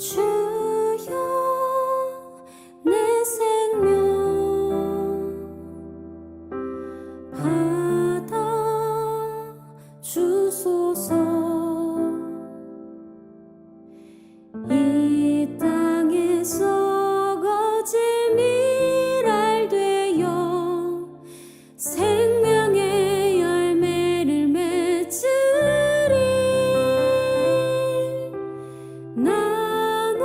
주여 내 생명 받아 주소서. 이 땅에서 거짓 밀알 되어 생명의 열매를 맺으리. 난원합니다.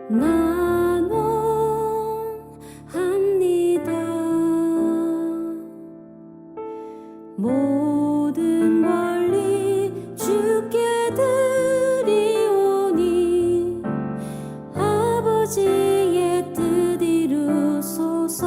난원합니다. 모든 권리 주께 드리오니 아버지의 뜻 이루소서.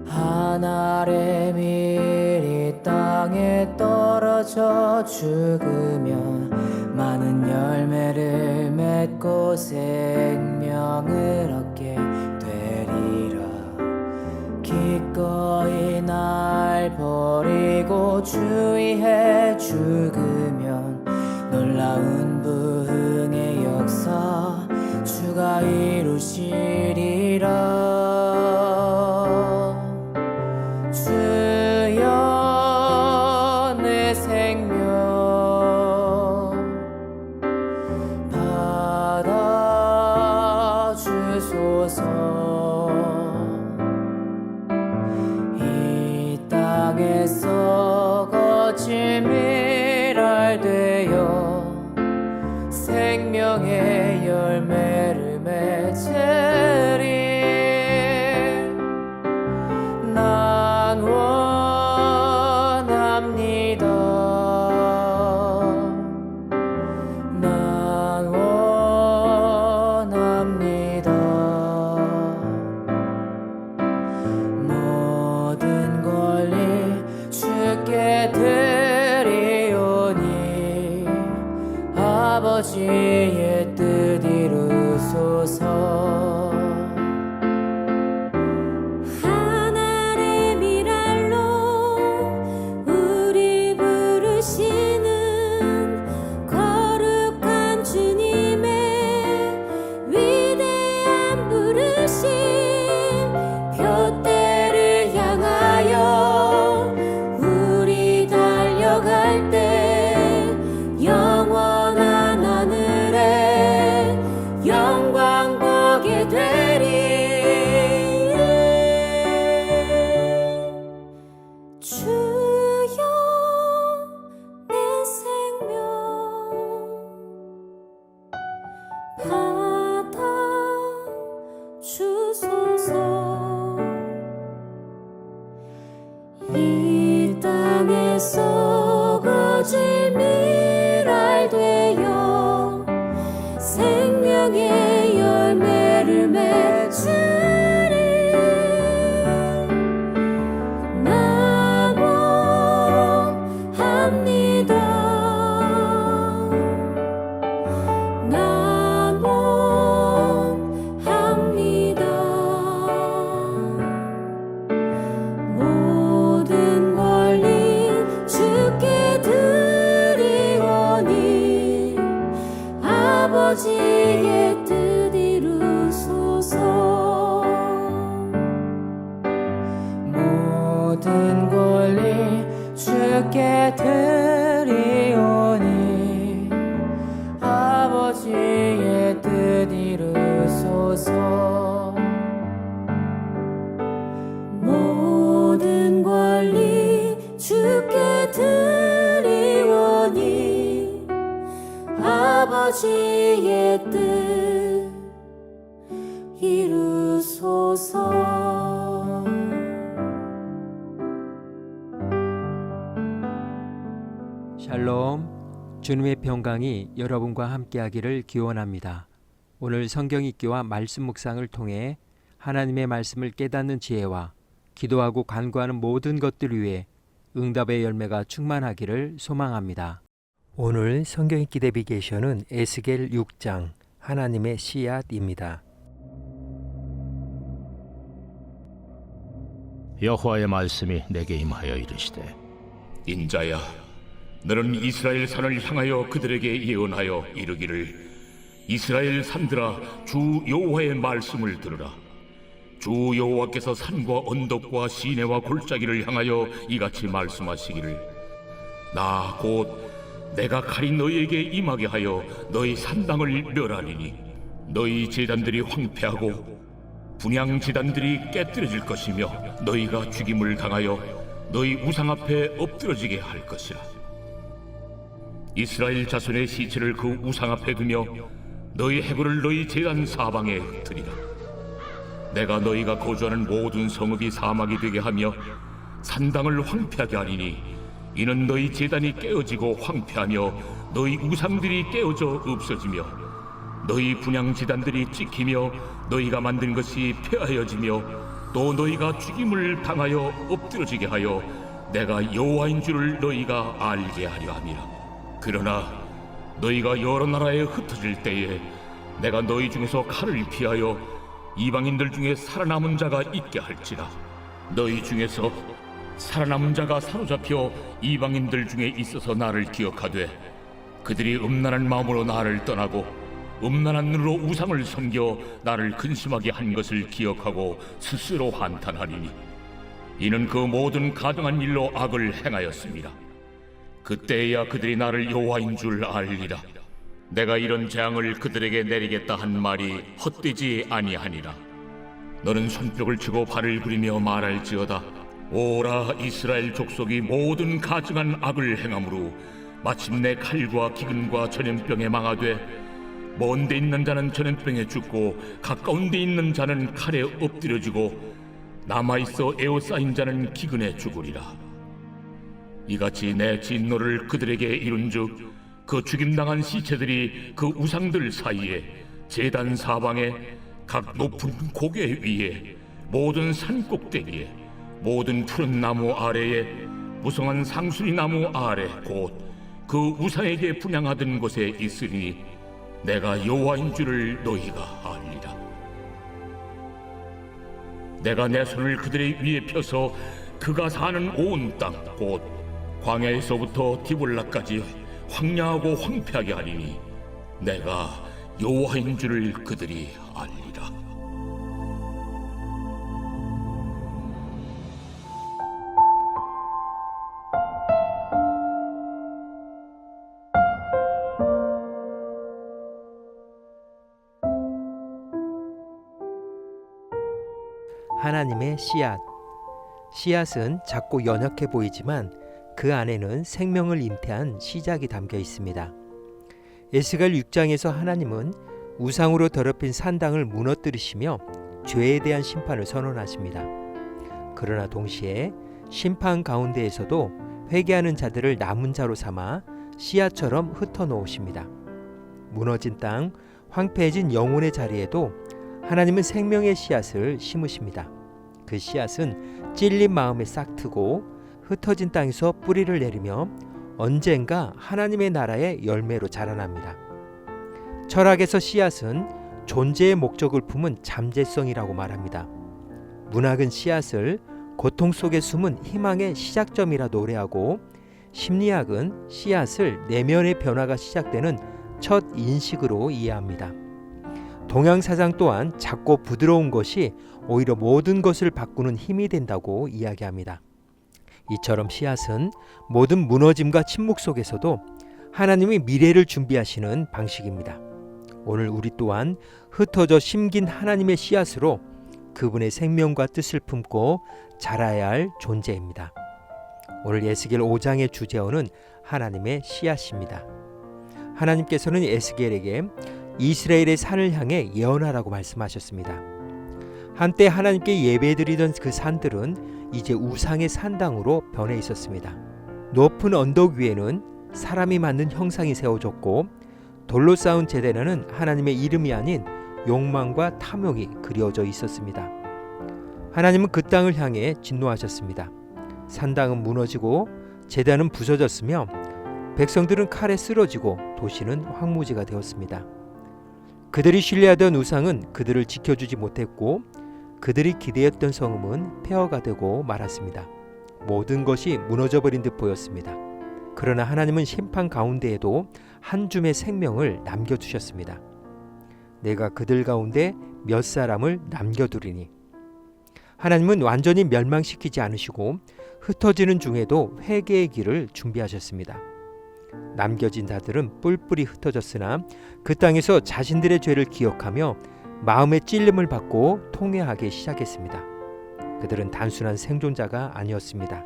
하늘의 밀이 땅에 떨어져 죽으면 많은 열매를 맺고 생명을 얻게 되리라. 기꺼이 날 버리고 주의해 죽으면 놀라운 부흥의 역사 주가 이루시리라. 주여 내 생명 받아 주소서. 이 땅에서 거짓 밀알 되어 생명의 열매를 맺으리. 난 원합니다. 난 원합니다. 모든 권리 주께 드리오니 아버지의 뜻 이루소서. 하늘의 밀알로 우리 부르시는 거룩한 주님의 위대한 부르심, 표대를 향하여 우리 달려갈 때 영원한 하늘에 영광 보게 되리. 주여 내 생명 받아 주소서. 이 땅에서 거짓 밀알 되어 생명의 열매를 맺으리. 난 원합니다. 난 원합니다. 모든 권리 주께 드리오니 아버지의 뜻 이루소서. 모든 권리 주께 드리오니 아버지의 뜻 이루소서. 모든 권리 주께 드리오니 아버지의 뜻 이루소서. 샬롬, 주님의 평강이 여러분과 함께하기를 기원합니다. 오늘 성경 읽기와 말씀 묵상을 통해 하나님의 말씀을 깨닫는 지혜와 기도하고 간구하는 모든 것들 위해 응답의 열매가 충만하기를 소망합니다. 오늘 성경 읽기 내비게이션은 에스겔 6장 하나님의 씨앗입니다. 여호와의 말씀이 내게 임하여 이르시되 인자야, 너는 이스라엘 산을 향하여 그들에게 예언하여 이르기를 이스라엘 산들아, 주 여호와의 말씀을 들으라. 주 여호와께서 산과 언덕과 시내와 골짜기를 향하여 이같이 말씀하시기를 나 곧 내가 칼이 너희에게 임하게 하여 너희 산당을 멸하리니 너희 제단들이 황폐하고 분향 제단들이 깨뜨려질 것이며 너희가 죽임을 당하여 너희 우상 앞에 엎드러지게 할 것이라. 이스라엘 자손의 시체를 그 우상 앞에 두며 너희 해골을 너희 제단 사방에 흩으리라. 내가 너희가 거주하는 모든 성읍이 사막이 되게 하며 산당을 황폐하게 하리니 이는 너희 제단이 깨어지고 황폐하며 너희 우상들이 깨어져 없어지며 너희 분향 제단들이 찍히며 너희가 만든 것이 폐하여지며 또 너희가 죽임을 당하여 엎드러지게 하여 내가 여호와인 줄을 너희가 알게 하려 함이라. 그러나 너희가 여러 나라에 흩어질 때에 내가 너희 중에서 칼을 피하여 이방인들 중에 살아남은 자가 있게 할지라. 너희 중에서 살아남은 자가 사로잡혀 이방인들 중에 있어서 나를 기억하되 그들이 음란한 마음으로 나를 떠나고 음란한 눈으로 우상을 섬겨 나를 근심하게 한 것을 기억하고 스스로 한탄하리니 이는 그 모든 가증한 일로 악을 행하였습니다. 그때야 그들이 나를 여호와인 줄 알리라. 내가 이런 재앙을 그들에게 내리겠다 한 말이 헛되지 아니하니라. 너는 손뼉을 치고 발을 구리며 말할지어다. 오라, 이스라엘 족속이 모든 가증한 악을 행함으로 마침내 칼과 기근과 전염병에 망하되 먼 데 있는 자는 전염병에 죽고 가까운 데 있는 자는 칼에 엎드려지고 남아있어 에워싸인 자는 기근에 죽으리라. 이같이 내 진노를 그들에게 이룬즉 그 죽임당한 시체들이 그 우상들 사이에 제단 사방에 각 높은 고개 위에 모든 산 꼭대기에 모든 푸른 나무 아래에 무성한 상수리 나무 아래 곧 그 우상에게 분향하던 곳에 있으리니 내가 여호와인 줄을 너희가 알리라. 내가 내 손을 그들의 위에 펴서 그가 사는 온 땅 곧 광야에서부터 디볼라까지 황량하고 황폐하게 하리니 내가 여호와인 줄을 그들이 알리라. 하나님의 씨앗. 씨앗은 작고 연약해 보이지만 그 안에는 생명을 잉태한 시작이 담겨 있습니다. 에스겔 6장에서 하나님은 우상으로 더럽힌 산당을 무너뜨리시며 죄에 대한 심판을 선언하십니다. 그러나 동시에 심판 가운데에서도 회개하는 자들을 남은 자로 삼아 씨앗처럼 흩어 놓으십니다. 무너진 땅, 황폐해진 영혼의 자리에도 하나님은 생명의 씨앗을 심으십니다. 그 씨앗은 찔린 마음에 싹트고 흩어진 땅에서 뿌리를 내리며 언젠가 하나님의 나라의 열매로 자라납니다. 철학에서 씨앗은 존재의 목적을 품은 잠재성이라고 말합니다. 문학은 씨앗을 고통 속에 숨은 희망의 시작점이라 노래하고, 심리학은 씨앗을 내면의 변화가 시작되는 첫 인식으로 이해합니다. 동양사상 또한 작고 부드러운 것이 오히려 모든 것을 바꾸는 힘이 된다고 이야기합니다. 이처럼 씨앗은 모든 무너짐과 침묵 속에서도 하나님이 미래를 준비하시는 방식입니다. 오늘 우리 또한 흩어져 심긴 하나님의 씨앗으로 그분의 생명과 뜻을 품고 자라야 할 존재입니다. 오늘 에스겔 5장의 주제어는 하나님의 씨앗입니다. 하나님께서는 에스겔에게 이스라엘의 산을 향해 예언하라고 말씀하셨습니다. 한때 하나님께 예배드리던 그 산들은 이제 우상의 산당으로 변해 있었습니다. 높은 언덕 위에는 사람이 만든 형상이 세워졌고, 돌로 쌓은 제단에는 하나님의 이름이 아닌 욕망과 탐욕이 그려져 있었습니다. 하나님은 그 땅을 향해 진노하셨습니다. 산당은 무너지고 제단은 부서졌으며 백성들은 칼에 쓰러지고 도시는 황무지가 되었습니다. 그들이 신뢰하던 우상은 그들을 지켜주지 못했고 그들이 기대했던 성읍은 폐허가 되고 말았습니다. 모든 것이 무너져버린 듯 보였습니다. 그러나 하나님은 심판 가운데에도 한 줌의 생명을 남겨두셨습니다. 내가 그들 가운데 몇 사람을 남겨두리니. 하나님은 완전히 멸망시키지 않으시고 흩어지는 중에도 회개의 길을 준비하셨습니다. 남겨진 자들은 뿔뿔이 흩어졌으나 그 땅에서 자신들의 죄를 기억하며 마음의 찔림을 받고 통회하기 시작했습니다. 그들은 단순한 생존자가 아니었습니다.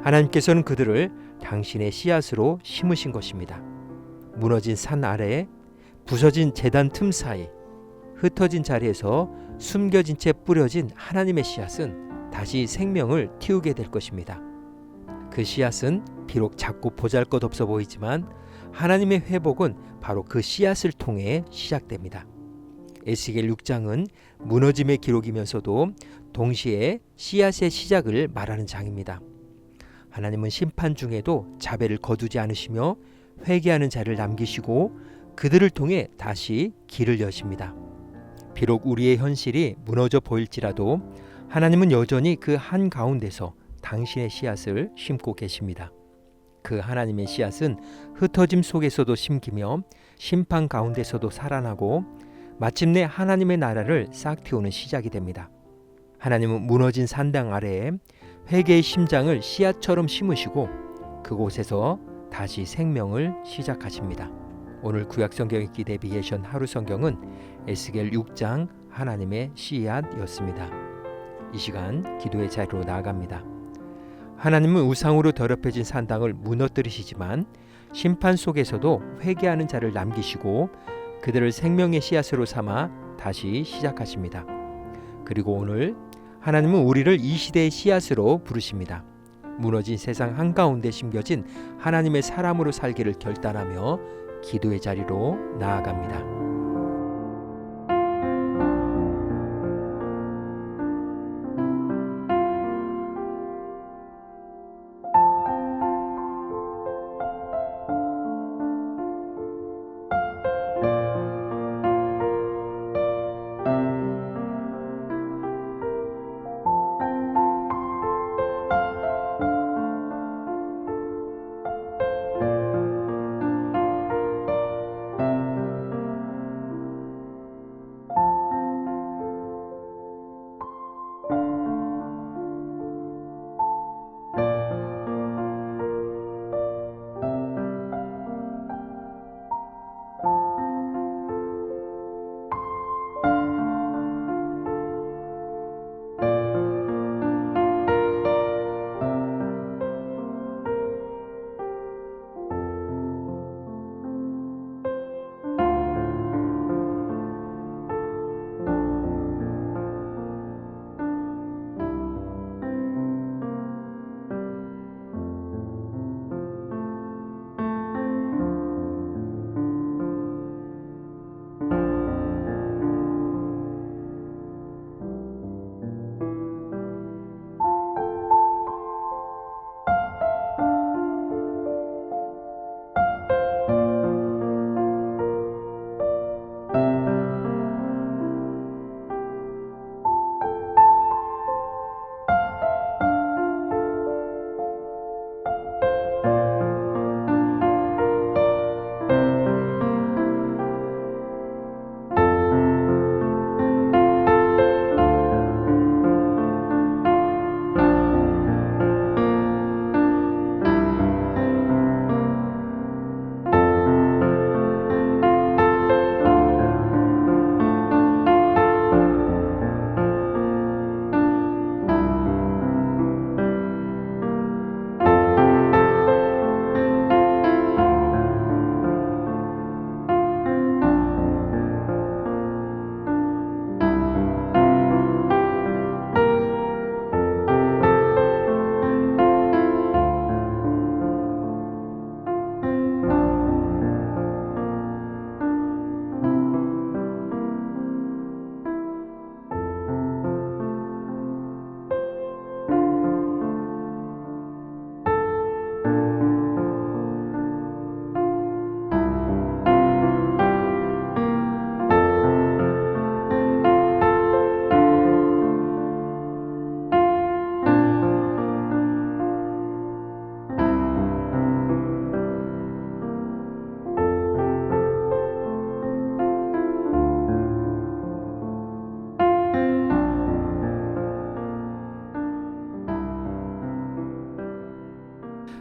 하나님께서는 그들을 당신의 씨앗으로 심으신 것입니다. 무너진 산 아래, 부서진 제단 틈 사이, 흩어진 자리에서 숨겨진 채 뿌려진 하나님의 씨앗은 다시 생명을 틔우게 될 것입니다. 그 씨앗은 비록 작고 보잘것없어 보이지만 하나님의 회복은 바로 그 씨앗을 통해 시작됩니다. 에스겔 6장은 무너짐의 기록이면서도 동시에 씨앗의 시작을 말하는 장입니다. 하나님은 심판 중에도 자배를 거두지 않으시며 회개하는 자를 남기시고 그들을 통해 다시 길을 여십니다. 비록 우리의 현실이 무너져 보일지라도 하나님은 여전히 그 한가운데서 당신의 씨앗을 심고 계십니다. 그 하나님의 씨앗은 흩어짐 속에서도 심기며 심판 가운데서도 살아나고 마침내 하나님의 나라를 싹틔우는 시작이 됩니다. 하나님은 무너진 산당 아래에 회개의 심장을 씨앗처럼 심으시고 그곳에서 다시 생명을 시작하십니다. 오늘 구약성경 읽기 내비게이션 하루 성경은 에스겔 6장 하나님의 씨앗이었습니다. 이 시간 기도의 자리로 나아갑니다. 하나님은 우상으로 더럽혀진 산당을 무너뜨리시지만 심판 속에서도 회개하는 자를 남기시고 그들을 생명의 씨앗으로 삼아 다시 시작하십니다. 그리고 오늘 하나님은 우리를 이 시대의 씨앗으로 부르십니다. 무너진 세상 한가운데 심겨진 하나님의 사람으로 살기를 결단하며 기도의 자리로 나아갑니다.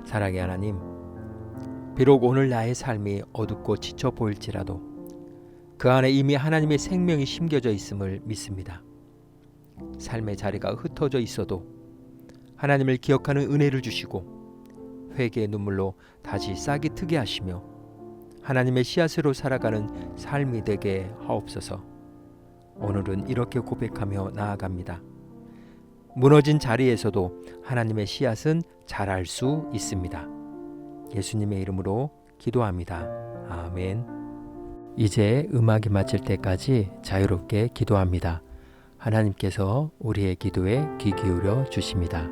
사랑의 하나님, 비록 오늘 나의 삶이 어둡고 지쳐 보일지라도 그 안에 이미 하나님의 생명이 심겨져 있음을 믿습니다. 삶의 자리가 흩어져 있어도 하나님을 기억하는 은혜를 주시고 회개의 눈물로 다시 싹이 트게 하시며 하나님의 씨앗으로 살아가는 삶이 되게 하옵소서. 오늘은 이렇게 고백하며 나아갑니다. 무너진 자리에서도 하나님의 씨앗은 자랄 수 있습니다. 예수님의 이름으로 기도합니다. 아멘. 이제 음악이 마칠 때까지 자유롭게 기도합니다. 하나님께서 우리의 기도에 귀 기울여 주십니다.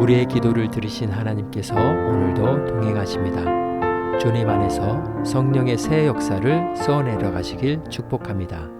우리의 기도를 들으신 하나님께서 오늘도 동행하십니다. 주님 안에서 성령의 새 역사를 써내려 가시길 축복합니다.